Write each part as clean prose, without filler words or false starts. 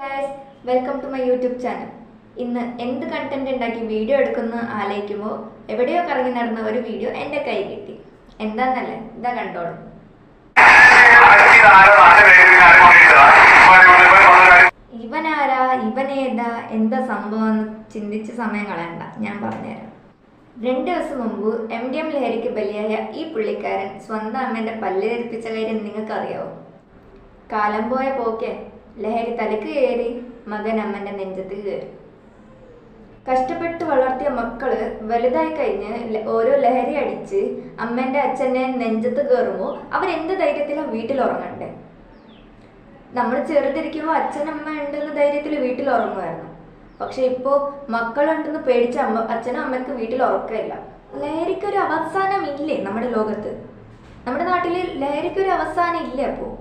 Guys, welcome to my YouTube channel. ഇന്ന് എന്ത് content ഉണ്ടാക്കി വീഡിയോ എടുക്കുന്ന ആലോചിക്കുമ്പോൾ എവിടെയോ കറങ്ങി നടന്ന ഒരു വീഡിയോ എൻ്റെ കൈ കിട്ടി. എന്താന്നല്ലേ, ഇതാ കണ്ടോളൂ. ഇവനാരാ, ഇവനേതാ, എന്താ സംഭവം എന്ന് ചിന്തിച്ച് സമയം കളയണ്ട, ഞാൻ പറഞ്ഞുതരാം. 2 ദിവസം മുമ്പ് MDM ലഹരിക്ക് ബലിയായ ഈ പുള്ളിക്കാരൻ സ്വന്തം അമ്മേൻ്റെ പല്ല് ധരിപ്പിച്ച കാര്യം നിങ്ങൾക്കറിയാവോ? കാലം പോയ പോക്കെ ലഹരി തലക്ക് കയറി, മകൻ അമ്മൻ്റെ നെഞ്ചത്ത് കയറി. കഷ്ടപ്പെട്ട് വളർത്തിയ മക്കള് വലുതായി കഴിഞ്ഞ് ഓരോ ലഹരി അടിച്ച് അമ്മേൻ്റെ അച്ഛൻ്റെ നെഞ്ചത്ത് കയറുമ്പോൾ അവരെന്ത് ധൈര്യത്തിലാണ് വീട്ടിൽ ഉറങ്ങണ്ടേ? നമ്മൾ ചെറുതിരിക്കുമ്പോൾ അച്ഛനമ്മ ഉണ്ടെന്ന ധൈര്യത്തിൽ വീട്ടിൽ ഉറങ്ങുമായിരുന്നു. പക്ഷെ ഇപ്പോൾ മക്കളുണ്ടെന്ന് പേടിച്ച അച്ഛനും അമ്മയ്ക്ക് വീട്ടിൽ ഉറക്കമില്ല. ലഹരിക്കൊരു അവസാനം ഇല്ലേ നമ്മുടെ ലോകത്ത്? നമ്മുടെ നാട്ടിൽ ലഹരിക്കൊരു അവസാനം ഇല്ല. അപ്പോൾ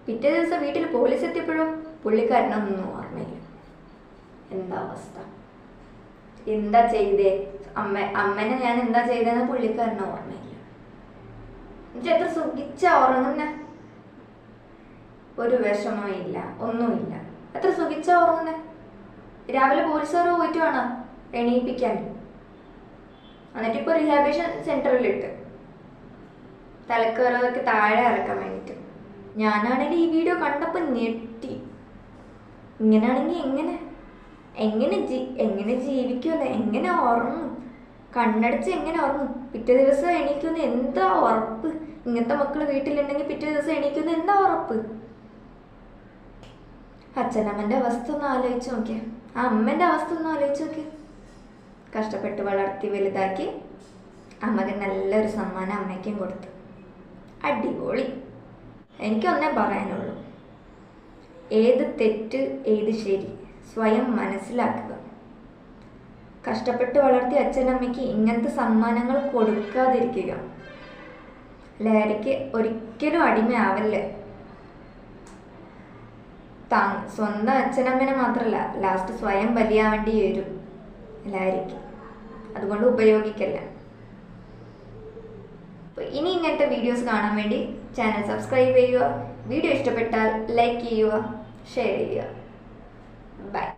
പിറ്റേ ദിവസം വീട്ടിൽ പോലീസ് എത്തിയപ്പോഴും പുള്ളിക്കാരനൊന്നും ഓർമ്മയില്ല. എന്താ അവസ്ഥ? എന്താ ചെയ്തേ അമ്മനെ ഞാൻ എന്താ ചെയ്തതെന്ന് പുള്ളിക്കാരന് ഓർമ്മയില്ല. എന്നിട്ട് എത്ര സുഖിച്ച ഉറങ്ങുന്ന, ഒരു വിഷമവും ഇല്ല, ഒന്നുമില്ല. എത്ര സുഖിച്ച ഉറങ്ങുന്നേ. രാവിലെ പോലീസുകാർ പോയിട്ട് വേണം എണീപ്പിക്കാൻ. എന്നിട്ടിപ്പോൾ റീഹാബിലിറ്റേഷൻ സെന്ററിലിട്ട് തലക്കോറൊക്കെ താഴെ ഇറക്കാൻ വേണ്ടിയിട്ട്. ഞാനാണെങ്കിൽ ഈ വീഡിയോ കണ്ടപ്പോൾ ഞെട്ടി. ഇങ്ങനെയാണെങ്കിൽ എങ്ങനെ ജീവിക്കുമല്ലോ, എങ്ങനെ ഉറങ്ങും? കണ്ണടച്ച് എങ്ങനെ ഉറങ്ങും? പിറ്റേ ദിവസം എണീക്കുന്ന എന്താ ഉറപ്പ്? ഇങ്ങനത്തെ മക്കൾ വീട്ടിലുണ്ടെങ്കിൽ പിറ്റേ ദിവസം എണീക്കുന്ന എന്താ ഉറപ്പ്? അച്ഛനമ്മൻ്റെ അവസ്ഥ ഒന്ന് ആലോചിച്ച് നോക്കിയേ, ആ അമ്മേൻ്റെ അവസ്ഥ ഒന്ന് ആലോചിച്ച് നോക്കിയേ. കഷ്ടപ്പെട്ട് വളർത്തി വലുതാക്കി അമ്മക്ക് നല്ലൊരു സമ്മാനം അമ്മയ്ക്കും കൊടുത്തു. അടിപൊളി. എനിക്കൊന്നേ പറയാനുള്ളൂ, ഏത് തെറ്റ് ഏത് ശരി സ്വയം മനസ്സിലാക്കുക. കഷ്ടപ്പെട്ട് വളർത്തിയ അച്ഛനമ്മയ്ക്ക് ഇങ്ങനത്തെ സമ്മാനങ്ങൾ കൊടുക്കാതിരിക്കുക. ലഹരിക്ക് ഒരിക്കലും അടിമയാവല്ലേ. സ്വന്തം അച്ഛനമ്മനെ മാത്രമല്ല, ലാസ്റ്റ് സ്വയം ബലിയാവേണ്ടി വരും ലഹരിക്ക്. അതുകൊണ്ട് ഉപയോഗിക്കല്ല. ഇനി ഇങ്ങനത്തെ വീഡിയോസ് കാണാൻ വേണ്ടി ചാനൽ സബ്സ്ക്രൈബ് ചെയ്യുക. വീഡിയോ ഇഷ്ടപ്പെട്ടാൽ ലൈക്ക് ചെയ്യുക, ഷെയർ ചെയ്യുക. ബൈ.